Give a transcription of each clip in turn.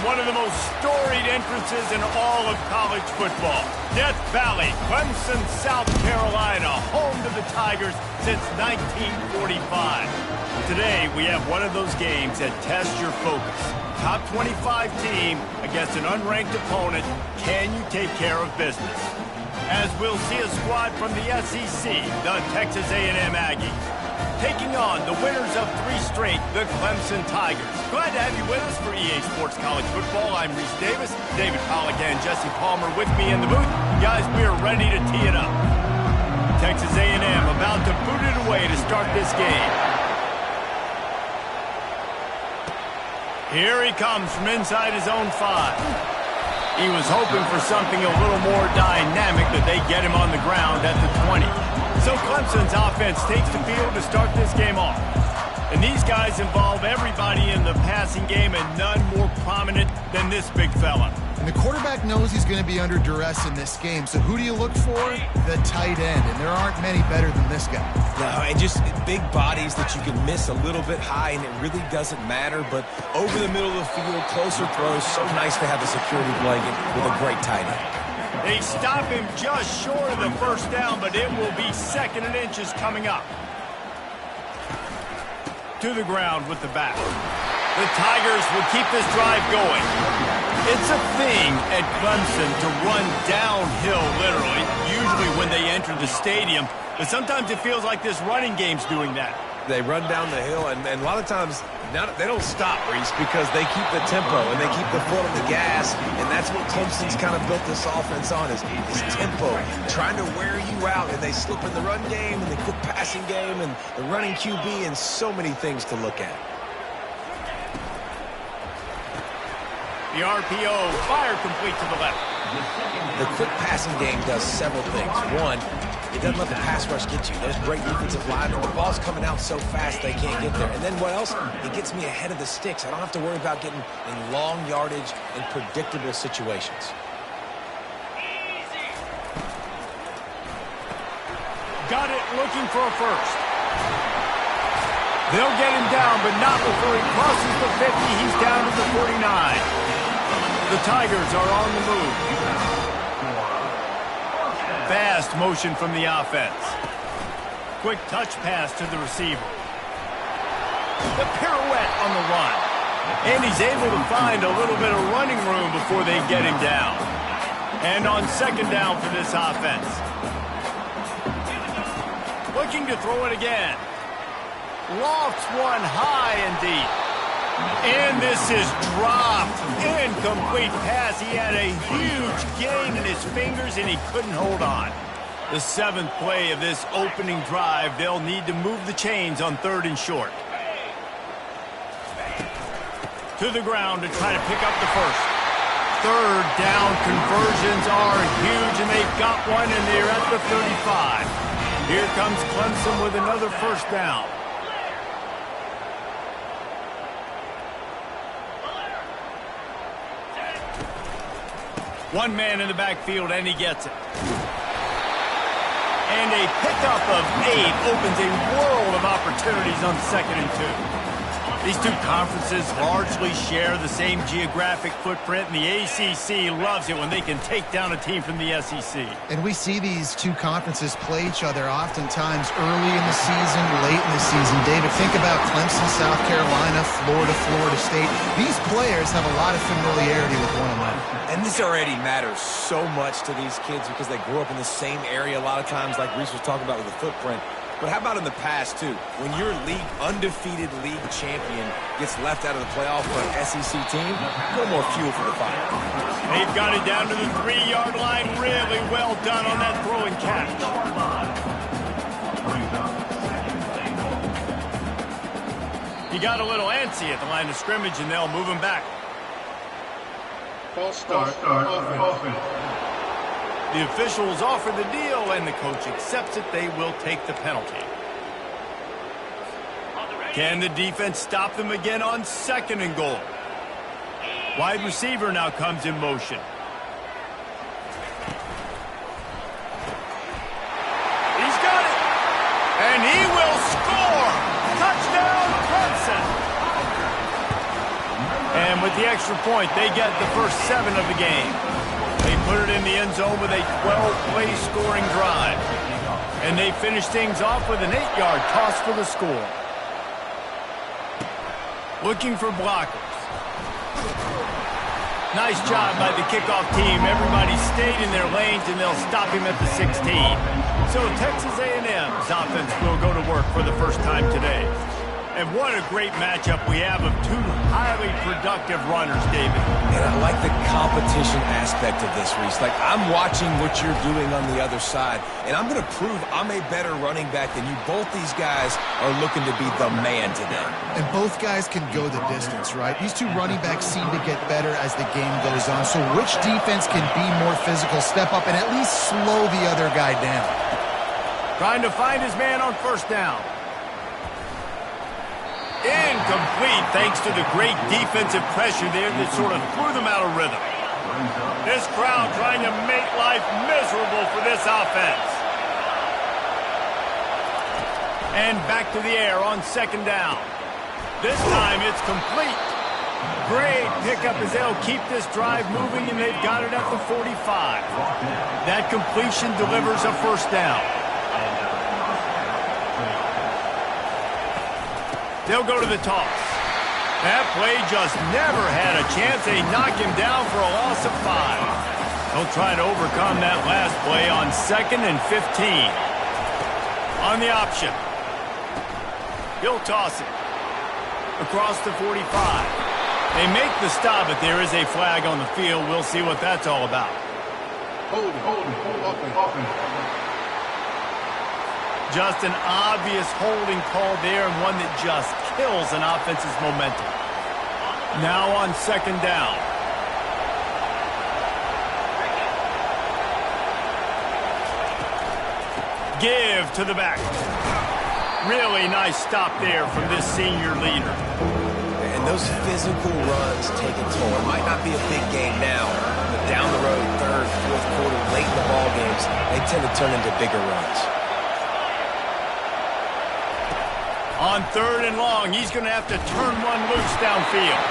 one of the most storied entrances in all of college football. Death Valley, Clemson, South Carolina, home to the Tigers since 1945. Today, we have one of those games that tests your focus. Top 25 team against an unranked opponent. Can you take care of business? As we'll see a squad from the SEC, the Texas A&M Aggies, taking on the winners of 3 straight, the Clemson Tigers. Glad to have you with us for EA Sports College Football. I'm Reese Davis, David Pollack and Jesse Palmer with me in the booth. Guys, we are ready to tee it up. Texas A&M about to boot it away to start this game. Here he comes from inside his own 5. He was hoping for something a little more dynamic, that they get him on the ground at the 20. So Clemson's offense takes the field to start this game off. And these guys involve everybody in the passing game, and none more prominent than this big fella. And the quarterback knows he's going to be under duress in this game. So who do you look for? The tight end. And there aren't many better than this guy. No, and just big bodies that you can miss a little bit high, and it really doesn't matter. But over the middle of the field, closer throws, so nice to have a security blanket with a great tight end. They stop him just short of the first down, but it will be 2nd and inches coming up. To the ground with the back. The Tigers will keep this drive going. It's a thing at Clemson to run downhill, literally, usually when they enter the stadium. But sometimes it feels like this running game's doing that. They run down the hill, and a lot of times they don't stop, Reese, because they keep the tempo and they keep the foot on the gas, and that's what Clemson's kind of built this offense on, is tempo, trying to wear you out, and they slip in the run game and the quick passing game and the running QB, and so many things to look at. The RPO, fire complete to the left. The quick passing game does several things. One, it doesn't let the pass rush get you. There's great defensive line, and the ball's coming out so fast they can't get there. And then what else? It gets me ahead of the sticks. I don't have to worry about getting in long yardage and predictable situations. Got it, looking for a first. They'll get him down, but not before he crosses the 50. He's down to the 49. The Tigers are on the move. Fast motion from the offense. Quick touch pass to the receiver. The pirouette on the run. And he's able to find a little bit of running room before they get him down. And on 2nd down for this offense. Looking to throw it again. Lofts one high and deep. And this is dropped. Incomplete pass. He had a huge gain in his fingers, and he couldn't hold on. The 7th play of this opening drive, they'll need to move the chains on 3rd and short. To the ground to try to pick up the first. 3rd down conversions are huge, and they've got one, and they're at the 35. Here comes Clemson with another first down. One man in the backfield, and he gets it. And a pickup of 8 opens a world of opportunities on 2nd and 2. These two conferences largely share the same geographic footprint, and the ACC loves it when they can take down a team from the SEC. And we see these two conferences play each other oftentimes early in the season, late in the season. David, think about Clemson, South Carolina, Florida, Florida State. These players have a lot of familiarity with one another. And this already matters so much to these kids because they grew up in the same area a lot of times, like Reese was talking about with the footprint. But how about in the past, too? When your undefeated league champion gets left out of the playoff for an SEC team, a little more fuel for the fire. They've got it down to the 3-yard line. Really well done on that throw and catch. He got a little antsy at the line of scrimmage, and they'll move him back. False start offense. The officials offer the deal, and the coach accepts it. They will take the penalty. Can the defense stop them again on 2nd and goal? Wide receiver now comes in motion. He's got it. And he will score. Touchdown, Clemson. And with the extra point, they get the first 7 of the game. They put it in the end zone with a 12-play scoring drive. And they finish things off with an 8-yard toss for the score. Looking for blockers. Nice job by the kickoff team. Everybody stayed in their lanes, and they'll stop him at the 16. So Texas A&M's offense will go to work for the first time today. And what a great matchup we have of 2 highly productive runners, David. And I like the competition aspect of this, Reese. Like, I'm watching what you're doing on the other side, and I'm going to prove I'm a better running back than you. Both these guys are looking to be the man today. And both guys can go the distance, right? These 2 running backs seem to get better as the game goes on. So which defense can be more physical, step up, and at least slow the other guy down? Trying to find his man on first down. Incomplete, thanks to the great defensive pressure there that sort of threw them out of rhythm. This crowd trying to make life miserable for this offense. And back to the air on second down. This time it's complete. Great pickup as they'll keep this drive moving, and they've got it at the 45. That completion delivers a first down. They'll go to the toss. That play just never had a chance. They knock him down for a loss of 5. They'll try to overcome that last play on 2nd and 15. On the option. He'll toss it across the 45. They make the stop, but there is a flag on the field. We'll see what that's all about. Hold offense. Just an obvious holding call there, and one that just kills an offense's momentum. Now on second down. Give to the back. Really nice stop there from this senior leader. And those physical runs take a toll. It might not be a big game now, but down the road, 3rd, 4th quarter, late in the ball games, they tend to turn into bigger runs. On 3rd and long, he's going to have to turn one loose downfield.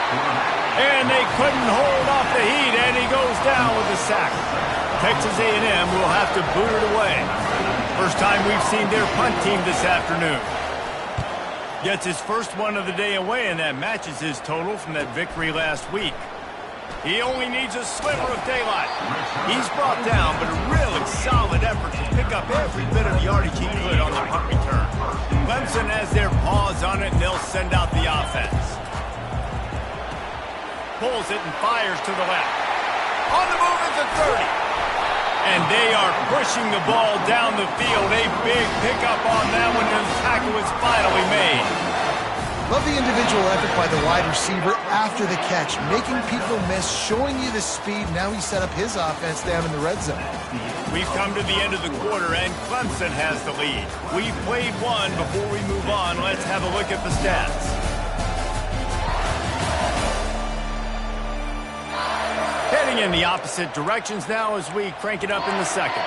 And they couldn't hold off the heat, and he goes down with a sack. Texas A&M will have to boot it away. First time we've seen their punt team this afternoon. Gets his first one of the day away, and that matches his total from that victory last week. He only needs a sliver of daylight. He's brought down, but a really solid effort to pick up every bit of yardage he could on the punt return. Clemson has their paws on it, and they'll send out the offense. Pulls it and fires to the left. On the move at the 30. And they are pushing the ball down the field. A big pickup on that one, and the tackle is finally made. Love the individual effort by the wide receiver after the catch, making people miss, showing you the speed. Now he set up his offense down in the red zone. We've come to the end of the quarter, and Clemson has the lead. We've played one. Before we move on, let's have a look at the stats. Heading in the opposite directions now as we crank it up in the second.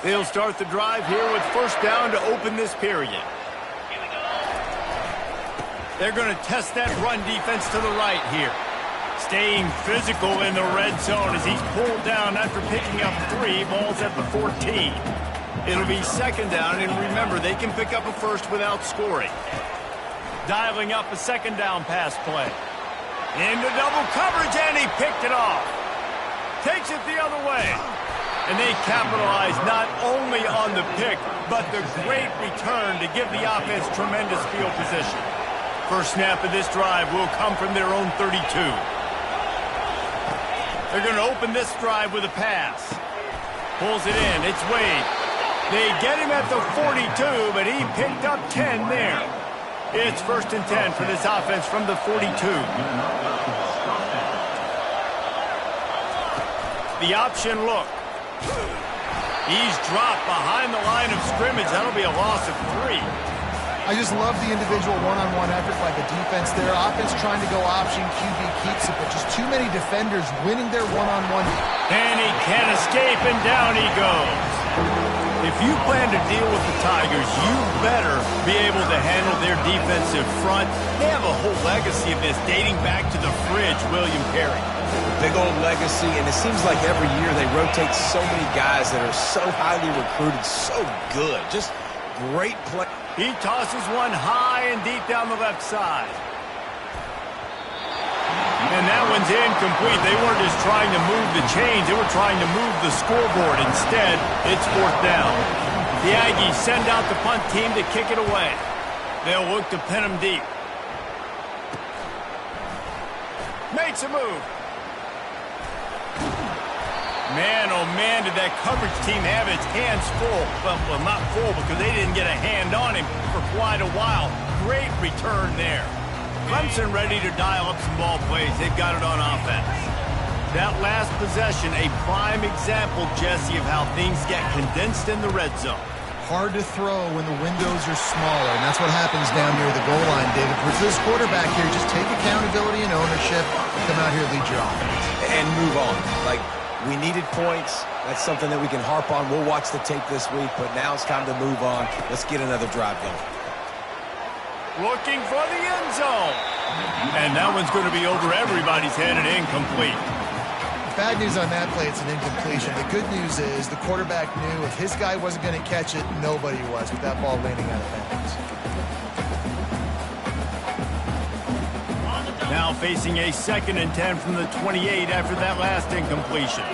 They'll start the drive here with first down to open this period. They're going to test that run defense to the right here. Staying physical in the red zone as he's pulled down after picking up 3 balls at the 14. It'll be second down, and remember, they can pick up a first without scoring. Dialing up a second down pass play. Into double coverage, and he picked it off. Takes it the other way. And they capitalize not only on the pick, but the great return to give the offense tremendous field position. First snap of this drive will come from their own 32. They're going to open this drive with a pass. Pulls it in. It's Wade. They get him at the 42, but he picked up 10 there. It's first and 10 for this offense from the 42. The option look. He's dropped behind the line of scrimmage. That'll be a loss of 3. I just love the individual one-on-one effort by the defense there. Offense trying to go option, QB keeps it, but just too many defenders winning their one-on-one. And he can't escape, and down he goes. If you plan to deal with the Tigers, you better be able to handle their defensive front. They have a whole legacy of this dating back to the fridge, William Perry. Big old legacy, and it seems like every year they rotate so many guys that are so highly recruited, so good. Just great play. He tosses one high and deep down the left side. And that one's incomplete. They weren't just trying to move the chains. They were trying to move the scoreboard. Instead, it's 4th down. The Aggies send out the punt team to kick it away. They'll look to pin them deep. Makes a move. Man, oh man, did that coverage team have its hands full. Well, not full because they didn't get a hand on him for quite a while. Great return there. Clemson ready to dial up some ball plays. They've got it on offense. That last possession, a prime example, Jesse, of how things get condensed in the red zone. Hard to throw when the windows are smaller, and that's what happens down near the goal line, David. For this quarterback here, just take accountability and ownership, come out here, lead your offense. And move on. Like, we needed points. That's something that we can harp on. We'll watch the tape this week, but now it's time to move on. Let's get another drive going. Looking for the end zone. And that one's going to be over everybody's head and incomplete. Bad news on that play, it's an incompletion. The good news is the quarterback knew if his guy wasn't going to catch it, nobody was with that ball landing out of bounds. Now facing a 2nd and 10 from the 28 after that last incompletion.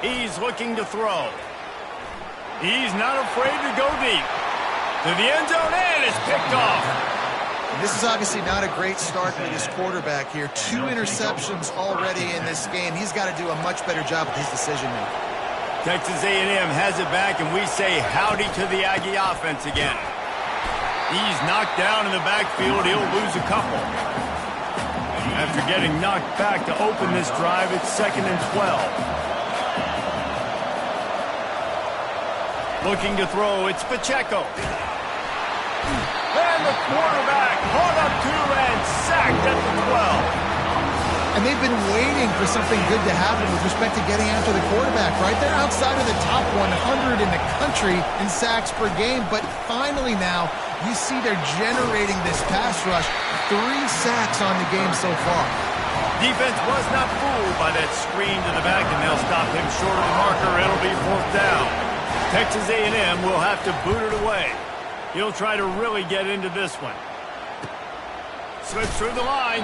He's looking to throw. He's not afraid to go deep. To the end zone, and it's picked off. And this is obviously not a great start for this quarterback here. 2 interceptions already in this game. He's got to do a much better job with his decision-making. Texas A&M has it back, and we say howdy to the Aggie offense again. He's knocked down in the backfield. He'll lose a couple. After getting knocked back to open this drive, it's 2nd and 12. Looking to throw, it's Pacheco. And the quarterback caught up to and sacked at the 12. And they've been waiting for something good to happen with respect to getting after the quarterback, right? They're outside of the top 100 in the country in sacks per game, but finally now you see they're generating this pass rush. 3 sacks on the game so far. Defense was not fooled by that screen to the back, and they'll stop him short of the marker. It'll be 4th down. Texas A&M will have to boot it away. He'll try to really get into this one. Slips through the line.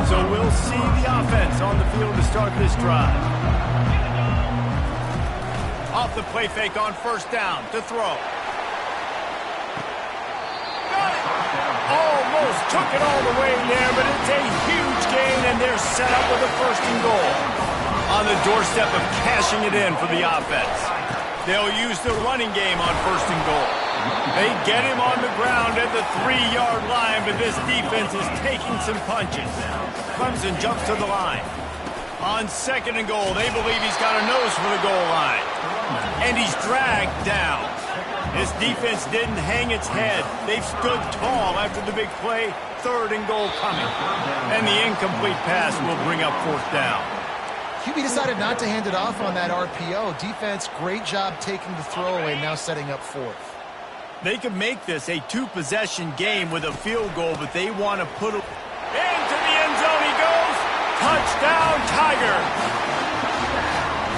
So we'll see the offense on the field to start this drive. Off the play fake on 1st down to throw. Almost took it all the way there, but it's a huge gain, and they're set up with a 1st and goal. On the doorstep of cashing it in for the offense. They'll use the running game on 1st and goal. They get him on the ground at the 3-yard line, but this defense is taking some punches. Clemson jumps to the line. On 2nd and goal, they believe he's got a nose for the goal line. And he's dragged down. This defense didn't hang its head. They've stood tall after the big play. 3rd and goal coming. And the incomplete pass will bring up 4th down. QB decided not to hand it off on that RPO. Defense, great job taking the throwaway, now setting up 4th. They could make this a 2-possession game with a field goal, but they want to put it into the end zone. He goes. Touchdown, Tiger.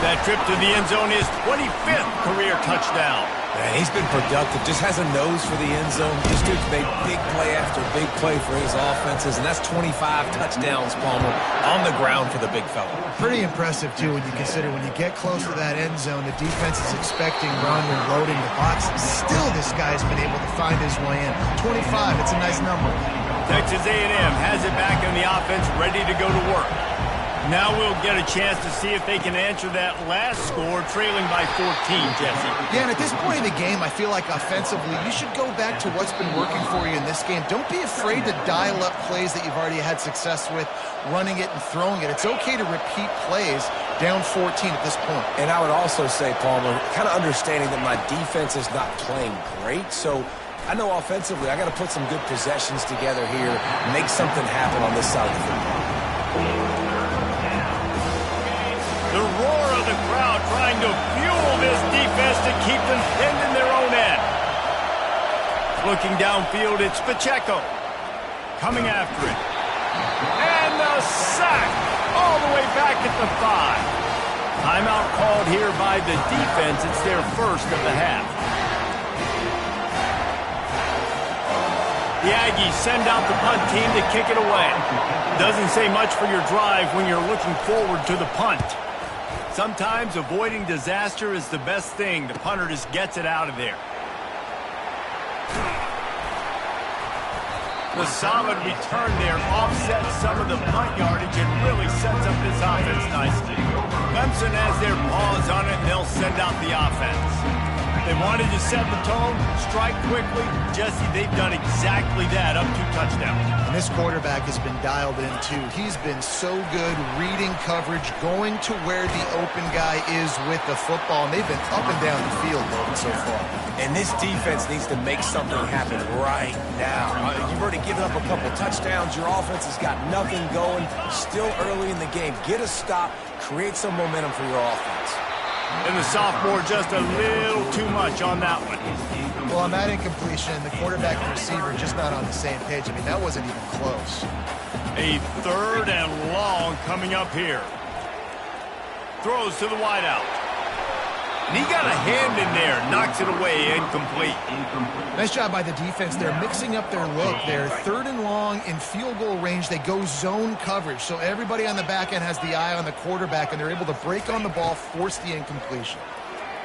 That trip to the end zone is 25th career touchdown. Man, he's been productive, just has a nose for the end zone. This dude's made big play after big play for his offenses, and that's 25 touchdowns, Palmer, on the ground for the big fella. Pretty impressive, too, when you consider when you get close to that end zone, the defense is expecting run and loading the box. Still, this guy's been able to find his way in. 25, it's a nice number. Texas A&M has it back in the offense, ready to go to work. Now we'll get a chance to see if they can answer that last score, trailing by 14, Jesse. Yeah, and at this point in the game, I feel like offensively, you should go back to what's been working for you in this game. Don't be afraid to dial up plays that you've already had success with, running it and throwing it. It's okay to repeat plays down 14 at this point. And I would also say, Palmer, kind of understanding that my defense is not playing great, so I know offensively I got to put some good possessions together here, make something happen on this side of the football. The roar of the crowd trying to fuel this defense to keep them pinned in their own end. Looking downfield, it's Pacheco. Coming after it. And the sack all the way back at the 5. Timeout called here by the defense. It's their first of the half. The Aggies send out the punt team to kick it away. Doesn't say much for your drive when you're looking forward to the punt. Sometimes avoiding disaster is the best thing. The punter just gets it out of there. The solid return there offsets some of the punt yardage and really sets up this offense nicely. Clemson has their paws on it, and they'll send out the offense. They wanted to set the tone, strike quickly. Jesse, they've done exactly that, up 2 touchdowns. And this quarterback has been dialed in, too. He's been so good reading coverage, going to where the open guy is with the football, and they've been up and down the field Logan, so far. And this defense needs to make something happen right now. You've already given up a couple touchdowns. Your offense has got nothing going. Still early in the game. Get a stop. Create some momentum for your offense. And the sophomore just a little too much on that one. Well, on that incompletion, the quarterback and receiver just not on the same page. I mean, that wasn't even close. A 3rd and long coming up here. Throws to the wideout. And he got a hand in there, knocks it away, incomplete. Nice job by the defense. They're mixing up their look. They're 3rd and long in field goal range. They go zone coverage. So everybody on the back end has the eye on the quarterback, and they're able to break on the ball, force the incompletion.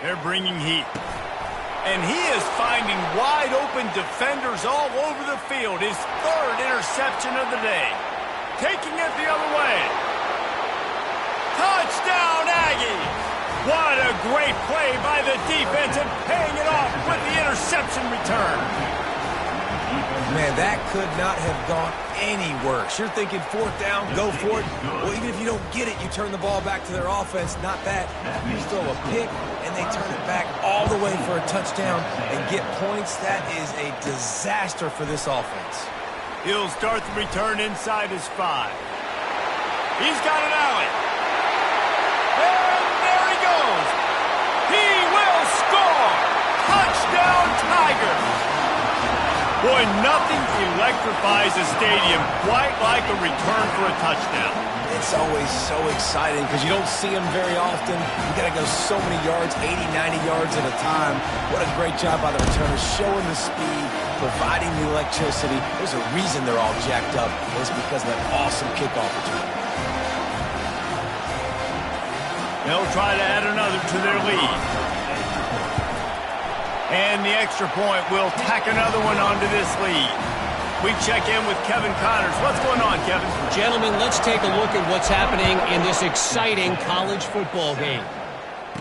They're bringing heat. And he is finding wide open defenders all over the field. His 3rd interception of the day. Taking it the other way. Touchdown, Aggies! What a great play by the defense and paying it off with the interception return. Man, that could not have gone any worse. You're thinking 4th down, go for it. Well, even if you don't get it, you turn the ball back to their offense. Not that. You throw a pick, and they turn it back all the way for a touchdown and get points. That is a disaster for this offense. He'll start the return inside his 5. He's got an alley. He will score! Touchdown, Tigers! Boy, nothing electrifies a stadium quite like a return for a touchdown. It's always so exciting because you don't see them very often. You got to go so many yards, 80, 90 yards at a time. What a great job by the returners, showing the speed, providing the electricity. There's a reason they're all jacked up. It's because of that awesome kickoff return. They'll try to add another to their lead. And the extra point will tack another one onto this lead. We check in with Kevin Connors. What's going on, Kevin? Gentlemen, let's take a look at what's happening in this exciting college football game.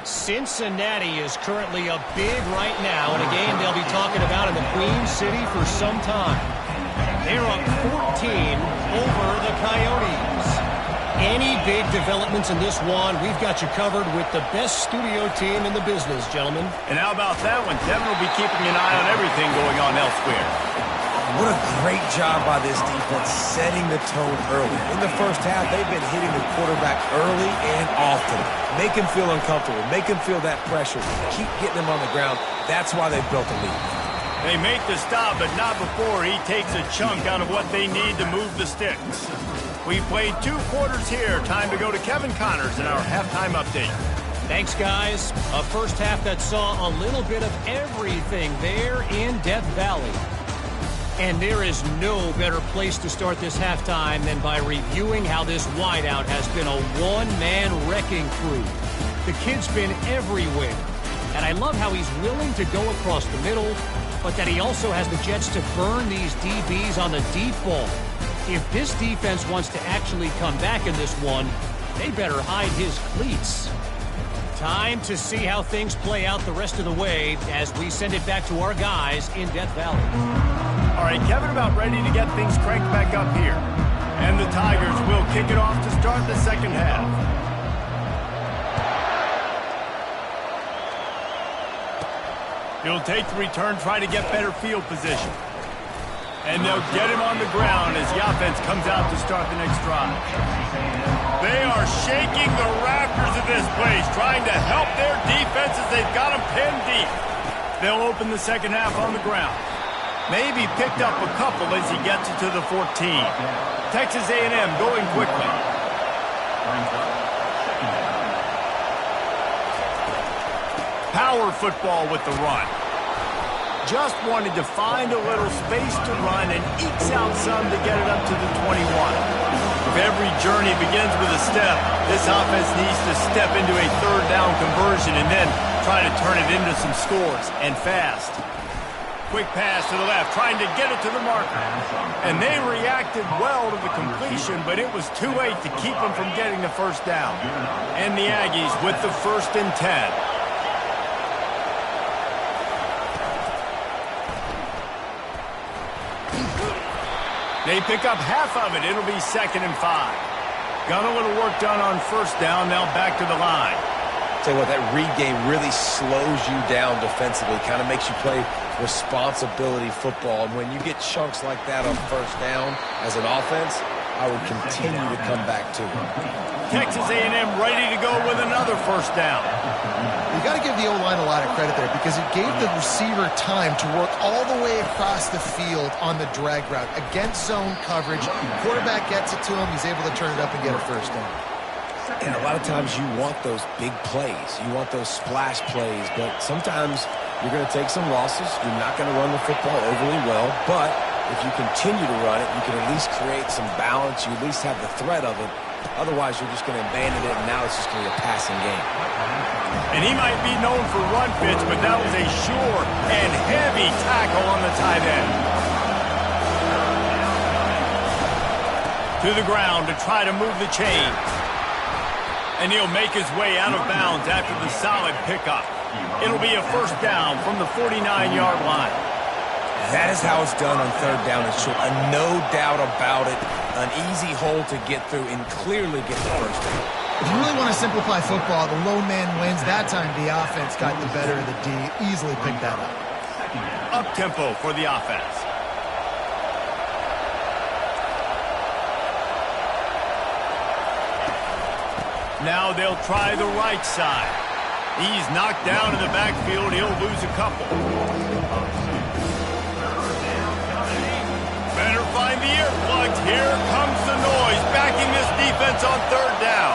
Cincinnati is currently up big right now in a game they'll be talking about in the Queen City for some time. They're up 14 over the Coyotes. Any big developments in this one, we've got you covered with the best studio team in the business, gentlemen. And how about that one? Kevin will be keeping an eye on everything going on elsewhere. What a great job by this defense setting the tone early. In the first half, they've been hitting the quarterback early and often. Make him feel uncomfortable. Make him feel that pressure. Keep getting him on the ground. That's why they've built a lead. They make the stop, but not before he takes a chunk out of what they need to move the sticks. We've played 2 quarters here. Time to go to Kevin Connors in our halftime update. Thanks, guys. A first half that saw a little bit of everything there in Death Valley. And there is no better place to start this halftime than by reviewing how this wideout has been a one-man wrecking crew. The kid's been everywhere. And I love how he's willing to go across the middle, but that he also has the jets to burn these DBs on the deep ball. If this defense wants to actually come back in this one, they better hide his cleats. Time to see how things play out the rest of the way as we send it back to our guys in Death Valley. All right, Kevin about ready to get things cranked back up here. And the Tigers will kick it off to start the second half. He'll take the return, try to get better field position. And they'll get him on the ground as the offense comes out to start the next drive. They are shaking the rafters of this place, trying to help their defense as they've got them pinned deep. They'll open the second half on the ground. Maybe picked up a couple as he gets it to the 14. Texas A&M going quickly. Power football with the run. Just wanted to find a little space to run and ekes out some to get it up to the 21. If every journey begins with a step, this offense needs to step into a third down conversion and then try to turn it into some scores, and fast. Quick pass to the left, trying to get it to the marker. And they reacted well to the completion, but it was too late to keep them from getting the first down. And the Aggies with the 1st and 10. They pick up half of it. It'll be 2nd and 5. Got a little work done on first down. Now back to the line. Tell you what, that read game really slows you down defensively. Kind of makes you play responsibility football. And when you get chunks like that on first down as an offense, I would continue to come back to it. Texas A&M ready to go with another first down. You got to give the O-line a lot of credit there because it gave the receiver time to work all the way across the field on the drag route against zone coverage. Quarterback gets it to him. He's able to turn it up and get a first down. And a lot of times you want those big plays. You want those splash plays. But sometimes you're going to take some losses. You're not going to run the football overly well. But if you continue to run it, you can at least create some balance. You at least have the threat of it. Otherwise, you're just going to abandon it, and now it's just going to be a passing game. And he might be known for run fits, but that was a sure and heavy tackle on the tight end. To the ground to try to move the chains. And he'll make his way out of bounds after the solid pickup. It'll be a first down from the 49-yard line. That is how it's done on third down and short. No doubt about it. An easy hole to get through and clearly get the first down. If you really want to simplify football, the lone man wins. That time the offense got the better of the D. Easily picked that up. Up-tempo for the offense. Now they'll try the right side. He's knocked down in the backfield. He'll lose a couple. Better find the earplugs. Here comes the noise, backing this defense on third down.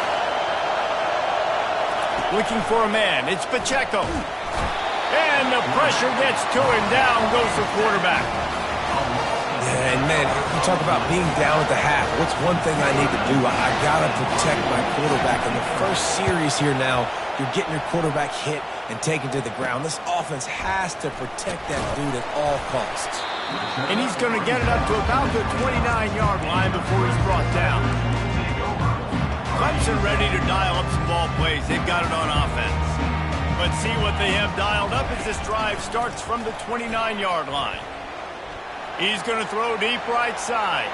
Looking for a man. It's Pacheco. And the pressure gets to him. Down goes the quarterback. And, man, you talk about being down at the half. What's one thing I need to do? I got to protect my quarterback. In the first series here now, you're getting your quarterback hit and taken to the ground. This offense has to protect that dude at all costs. And he's going to get it up to about the 29-yard line before he's brought down. Clemson ready to dial up some ball plays. They've got it on offense. Let's see what they have dialed up as this drive starts from the 29-yard line. He's going to throw deep right side.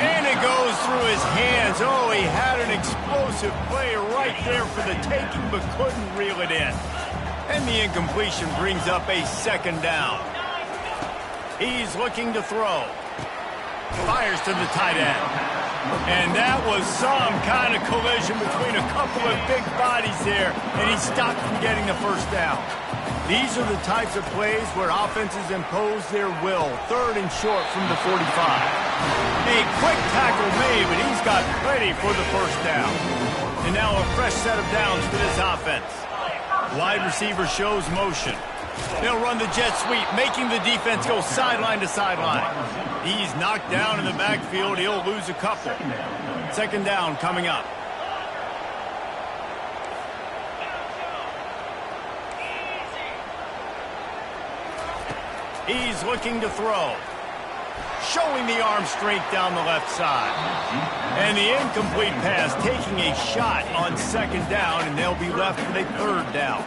And it goes through his hands. Oh, he had an explosive play right there for the taking, but couldn't reel it in. And the incompletion brings up a second down. He's looking to throw. Fires to the tight end. And that was some kind of collision between a couple of big bodies there, and he stopped from getting the first down. These are the types of plays where offenses impose their will. Third and short from the 45. A quick tackle made, but he's got plenty for the first down. And now a fresh set of downs for this offense. Wide receiver shows motion. They'll run the jet sweep, making the defense go sideline to sideline. He's knocked down in the backfield. He'll lose a couple. Second down coming up. He's looking to throw. Showing the arm strength down the left side. And the incomplete pass taking a shot on second down, and they'll be left with a third down.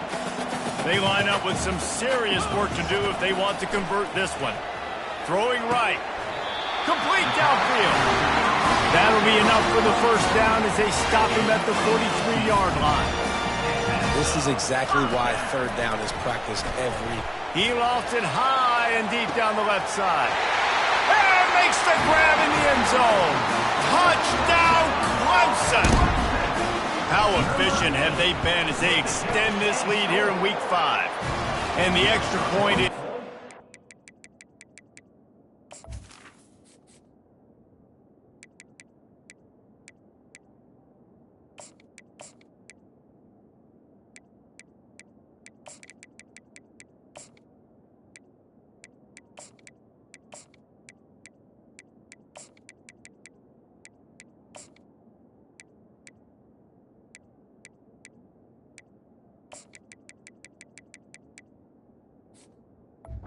They line up with some serious work to do if they want to convert this one. Throwing right. Complete downfield. That'll be enough for the first down as they stop him at the 43-yard line. This is exactly why third down is practiced every. He lost it high and deep down the left side. And makes the grab in the end zone. Touchdown, Clemson! How efficient have they been as they extend this lead here in Week 5? And the extra point is...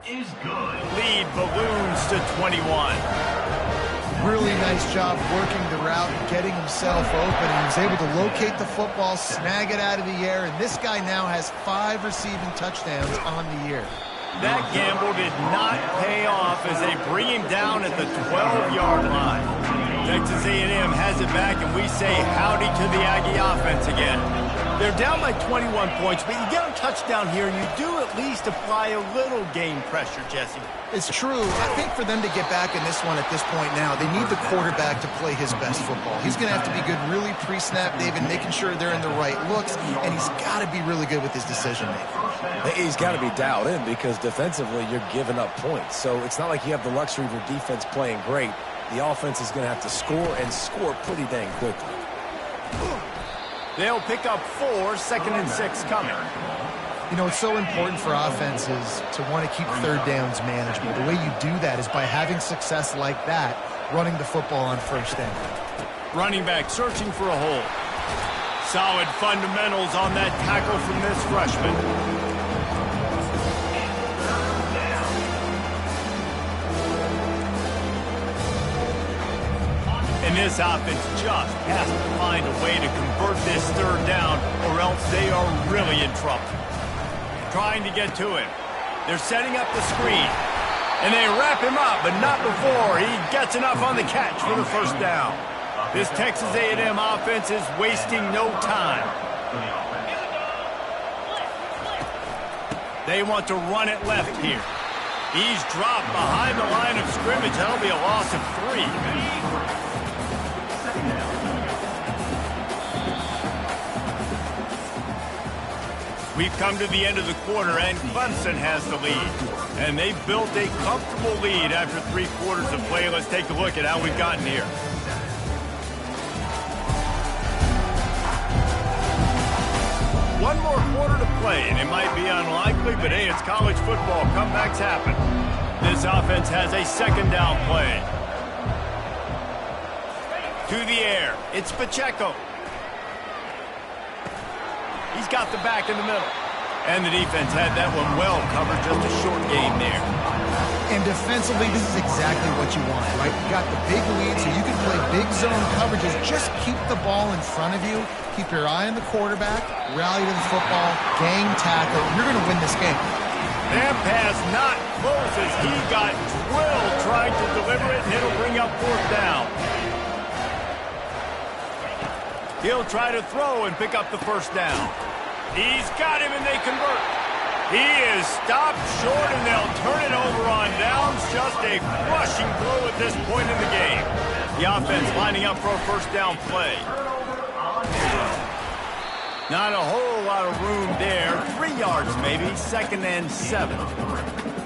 is good. Lead balloons to 21. Really nice job working the route and getting himself open. And he was able to locate the football, snag it out of the air, and this guy now has 5 receiving touchdowns on the year. That gamble did not pay off as they bring him down at the 12-yard line. Texas A&M has it back, and we say howdy to the Aggie offense again. They're down by 21 points, but you get a touchdown here, and you do at least apply a little game pressure, Jesse. It's true. I think for them to get back in this one at this point now, they need the quarterback to play his best football. He's going to have to be good really pre-snap, David, making sure they're in the right looks, and he's got to be really good with his decision-making. He's got to be dialed in because defensively you're giving up points. So it's not like you have the luxury of your defense playing great. The offense is going to have to score and score pretty dang quickly. They'll pick up 4, 2nd and 6 coming. You know, it's so important for offenses to want to keep third downs manageable. The way you do that is by having success like that, running the football on first down. Running back searching for a hole. Solid fundamentals on that tackle from this freshman. And this offense just has to find a way to convert this third down, or else they are really in trouble. Trying to get to him. They're setting up the screen. And they wrap him up, but not before he gets enough on the catch for the first down. This Texas A&M offense is wasting no time. They want to run it left here. He's dropped behind the line of scrimmage. That'll be a loss of 3. We've come to the end of the quarter, and Clemson has the lead. And they've built a comfortable lead after 3 quarters of play. Let's take a look at how we've gotten here. One more quarter to play, and it might be unlikely, but hey, it's college football. Comebacks happen. This offense has a second down play. To the air. It's Pacheco. He's got the back in the middle. And the defense had that one well covered. Just a short game there. And defensively, this is exactly what you want, right? You got the big lead, so you can play big zone coverages. Just keep the ball in front of you. Keep your eye on the quarterback. Rally to the football. Gang tackle. You're going to win this game. That pass not close as he got drilled trying to deliver it, and it'll bring up 4th down. He'll try to throw and pick up the first down. He's got him, and they convert. He is stopped short, and they'll turn it over on downs. Just a crushing blow at this point in the game. The offense lining up for a first down play. Not a whole lot of room there. 3 yards maybe, 2nd and 7.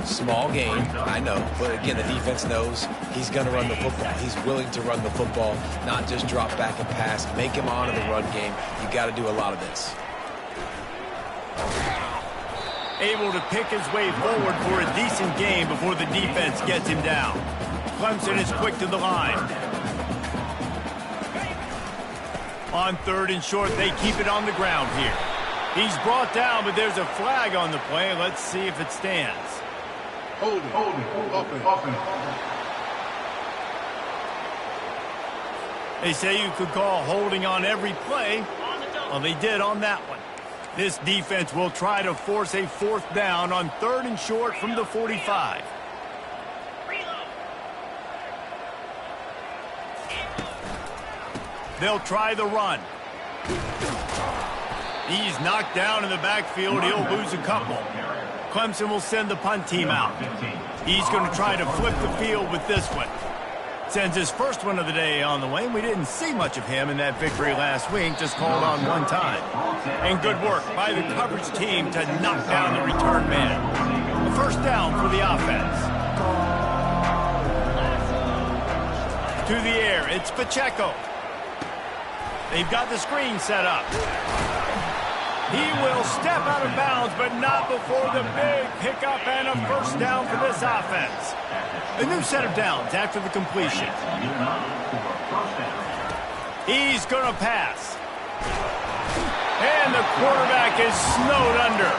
Small game, I know, but again, the defense knows he's going to run the football. He's willing to run the football, not just drop back and pass, make him honor the run game. You got to do a lot of this. Able to pick his way forward for a decent game before the defense gets him down. Clemson is quick to the line. On 3rd and short, they keep it on the ground here. He's brought down, but there's a flag on the play. Let's see if it stands. Holding, offense. They say you could call holding on every play. Well, they did on that one. This defense will try to force a 4th down on 3rd and short from the 45. They'll try the run. He's knocked down in the backfield. He'll lose a couple. Clemson will send the punt team out. He's going to try to flip the field with this one. Sends his first one of the day on the way. We didn't see much of him in that victory last week, just called on one time. And good work by the coverage team to knock down the return man. A first down for the offense. To the air, it's Pacheco. They've got the screen set up. He will step out of bounds, but not before the big pickup and a first down for this offense. A new set of downs after the completion. He's going to pass. And the quarterback is snowed under.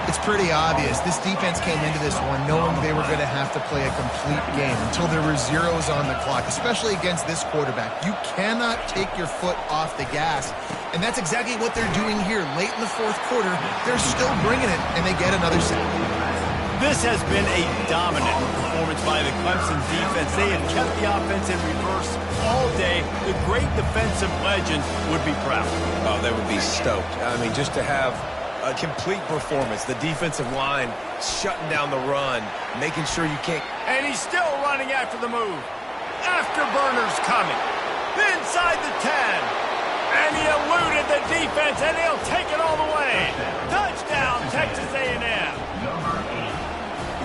It's pretty obvious. This defense came into this one knowing they were going to have to play a complete game until there were zeros on the clock, especially against this quarterback. You cannot take your foot off the gas, and that's exactly what they're doing here. Late in the fourth quarter, they're still bringing it, and they get another sack. This has been a dominant performance by the Clemson defense. They have kept the offense in reverse all day. The great defensive legends would be proud. Oh, they would be stoked. I mean, just to have a complete performance. The defensive line shutting down the run, making sure you can't. And he's still running after the move. Afterburner's coming. Inside the 10. And he eluded the defense, and he'll take it all the way. Touchdown, Texas A&M.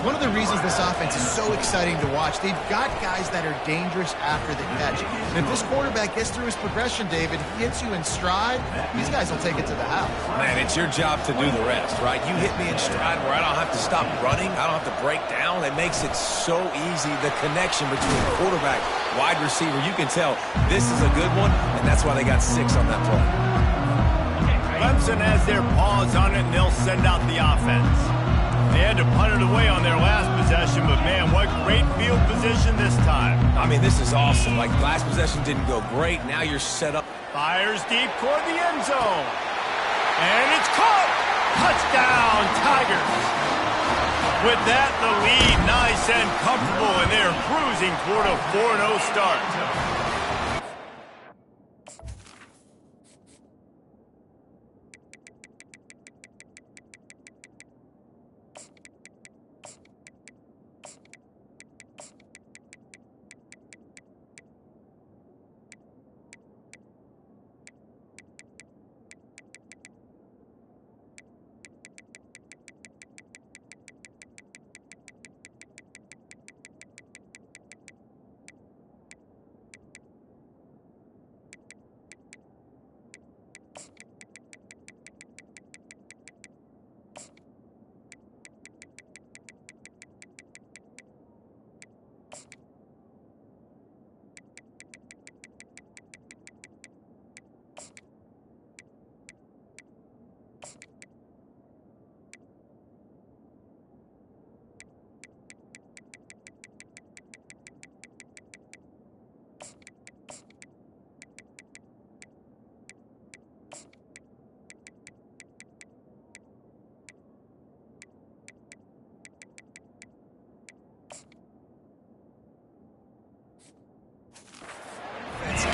One of the reasons this offense is so exciting to watch, they've got guys that are dangerous after the catch. And if this quarterback gets through his progression, David, he hits you in stride, these guys will take it to the house. Man, it's your job to do the rest, right? You hit me in stride where I don't have to stop running. I don't have to break down. It makes it so easy, the connection between quarterback, wide receiver. You can tell this is a good one, and that's why they got 6 on that play. Clemson has their paws on it, and they'll send out the offense. They had to punt it away on their last possession, but man, what great field position this time. I mean, this is awesome. Like, last possession didn't go great. Now you're set up. Fires deep toward the end zone. And it's caught. Touchdown, Tigers. With that, the lead nice and comfortable, and they're cruising toward a 4-0 start.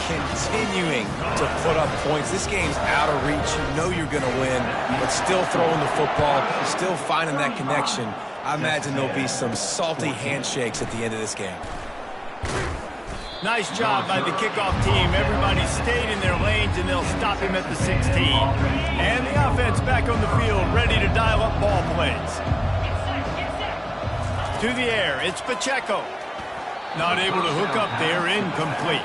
Continuing to put up points. This game's out of reach. You know you're going to win, but still throwing the football, still finding that connection. I imagine there'll be some salty handshakes at the end of this game. Nice job by the kickoff team. Everybody stayed in their lanes, and they'll stop him at the 16. And the offense back on the field, ready to dial up ball plays. To the air, it's Pacheco. Not able to hook up there, incomplete.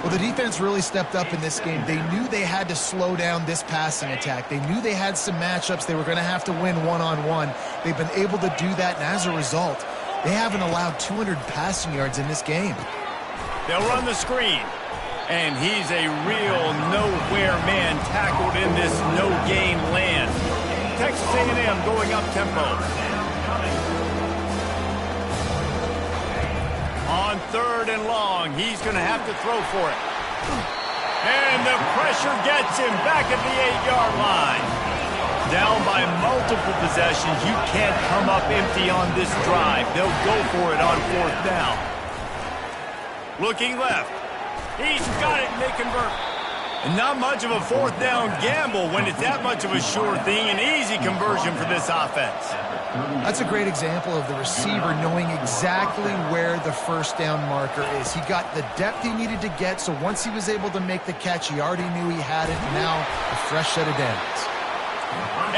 Well, the defense really stepped up in this game. They knew they had to slow down this passing attack. They knew they had some matchups they were going to have to win one-on-one. They've been able to do that, and as a result, they haven't allowed 200 passing yards in this game. They'll run the screen. And he's a real nowhere man tackled in this no-gain land. Texas A&M going up tempo. On 3rd and long, he's going to have to throw for it. And the pressure gets him back at the 8-yard line. Down by multiple possessions. You can't come up empty on this drive. They'll go for it on 4th down. Looking left. He's got it, and they convert. And not much of a fourth down gamble when it's that much of a sure thing, an easy conversion for this offense. That's a great example of the receiver knowing exactly where the first down marker is. He got the depth he needed to get, so once he was able to make the catch, he already knew he had it. Now, a fresh set of downs.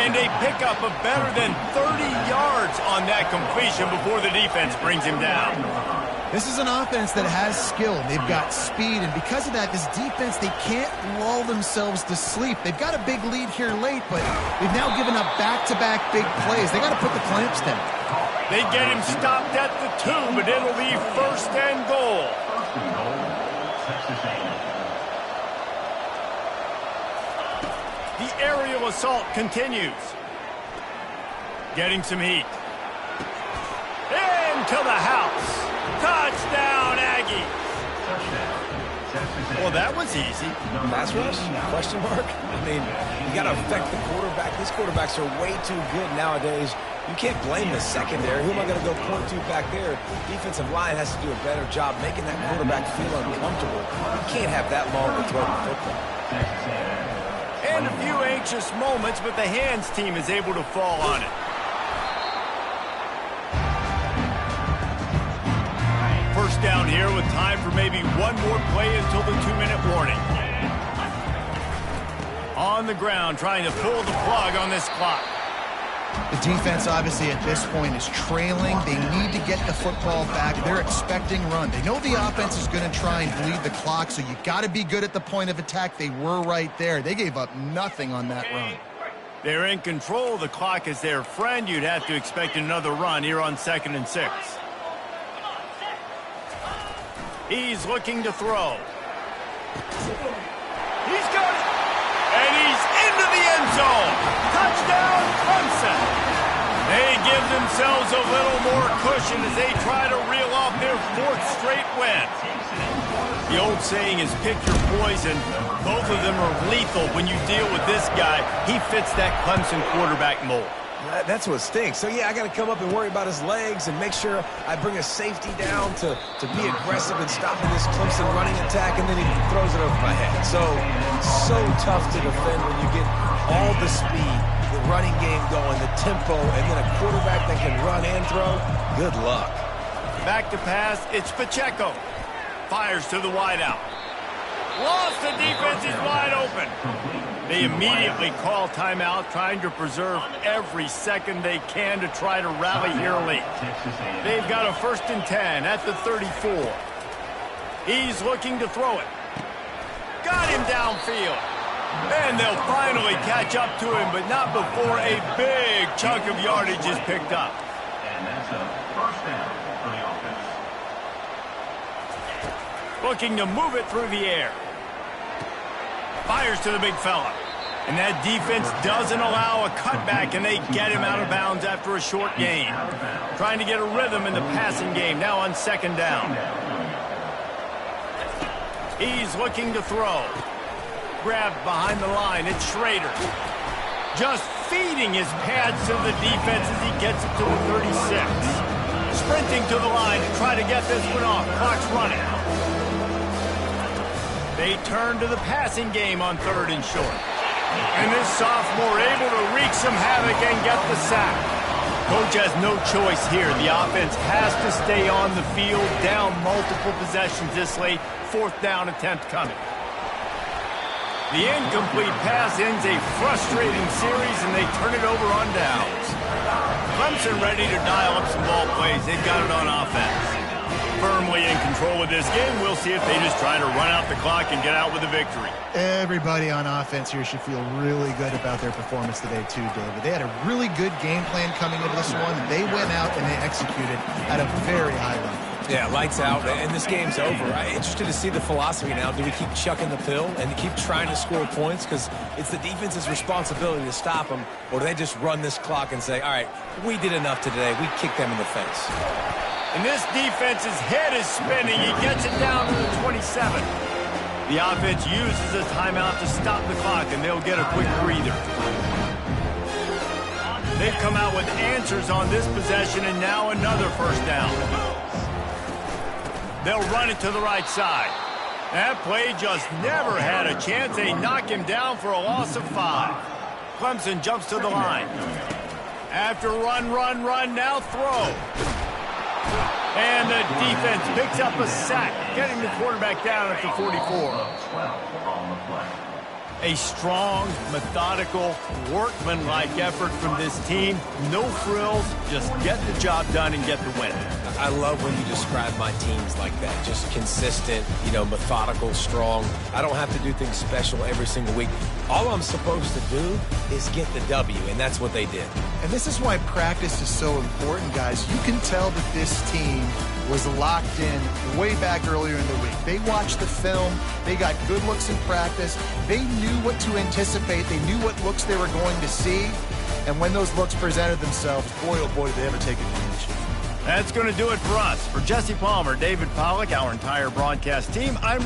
And a pickup of better than 30 yards on that completion before the defense brings him down. This is an offense that has skill. They've got speed, and because of that, this defense, they can't lull themselves to sleep. They've got a big lead here late, but they've now given up back-to-back big plays. They got to put the clamps down. They get him stopped at the 2, but it'll be first and goal. The aerial assault continues. Getting some heat. Into the house. Touchdown, Aggie. Well, that was easy. Pass rush? Question mark? I mean, you got to affect the quarterback. These quarterbacks are way too good nowadays. You can't blame the secondary. Who am I going to go point to back there? Defensive line has to do a better job making that quarterback feel uncomfortable. You can't have that long to throw the football. And a few anxious moments, but the hands team is able to fall on it. First down here with time for maybe one more play until the 2-minute warning. On the ground, trying to pull the plug on this clock. The defense, obviously, at this point is trailing. They need to get the football back. They're expecting run. They know the offense is going to try and bleed the clock, so you got to be good at the point of attack. They were right there. They gave up nothing on that run. They're in control. The clock is their friend. You'd have to expect another run here on 2nd and 6. He's looking to throw. He's got it. And he's into the end zone. Touchdown, Clemson. They give themselves a little more cushion as they try to reel off their 4th straight win. The old saying is pick your poison. Both of them are lethal when you deal with this guy. He fits that Clemson quarterback mold. That's what stinks. So, yeah, I got to come up and worry about his legs and make sure I bring a safety down to be aggressive in stopping this Clemson running attack, and then he throws it over my head. So tough to defend when you get all the speed, the running game going, the tempo, and then a quarterback that can run and throw. Good luck. Back to pass. It's Pacheco. Fires to the wideout. Lost, the defense is wide open. They immediately call timeout, trying to preserve every second they can to try to rally here late. They've got a 1st and 10 at the 34. He's looking to throw it. Got him downfield. And they'll finally catch up to him, but not before a big chunk of yardage is picked up. And that's a first down for the offense. Looking to move it through the air. Fires to the big fella. And that defense doesn't allow a cutback, and they get him out of bounds after a short gain. Trying to get a rhythm in the passing game, now on 2nd down. He's looking to throw. Grabbed behind the line, it's Schrader. Just feeding his pads to the defense as he gets it to the 36. Sprinting to the line to try to get this one off. Clock's running. They turn to the passing game on 3rd and short. And this sophomore able to wreak some havoc and get the sack. Coach has no choice here. The offense has to stay on the field, down multiple possessions this late. 4th down attempt coming. The incomplete pass ends a frustrating series, and they turn it over on downs. Clemson ready to dial up some ball plays. They've got it on offense. Firmly in control of this game. We'll see if they just try to run out the clock and get out with a victory. Everybody on offense here should feel really good about their performance today too, David. They had a really good game plan coming into this one. They went out and they executed at a very high level. Yeah, lights out, and this game's over. I'm interested to see the philosophy now. Do we keep chucking the pill and keep trying to score points? Because it's the defense's responsibility to stop them, or do they just run this clock and say, all right, we did enough today. We kicked them in the face. And this defense's head is spinning. He gets it down to the 27. The offense uses a timeout to stop the clock, and they'll get a quick breather. They've come out with answers on this possession, and now another 1st down. They'll run it to the right side. That play just never had a chance. They knock him down for a loss of 5. Clemson jumps to the line. After run, now throw. And the defense picks up a sack, getting the quarterback down at the 44. A strong, methodical, workman-like effort from this team. No frills, just get the job done and get the win. I love when you describe my teams like that. Just consistent, methodical, strong. I don't have to do things special every single week. All I'm supposed to do is get the W, and that's what they did. And this is why practice is so important, guys. You can tell that this team was locked in way back earlier in the week. They watched the film. They got good looks in practice. They knew what to anticipate. They knew what looks they were going to see. And when those looks presented themselves, boy, oh boy, did they ever take advantage. That's going to do it for us. For Jesse Palmer, David Pollack, our entire broadcast team, I'm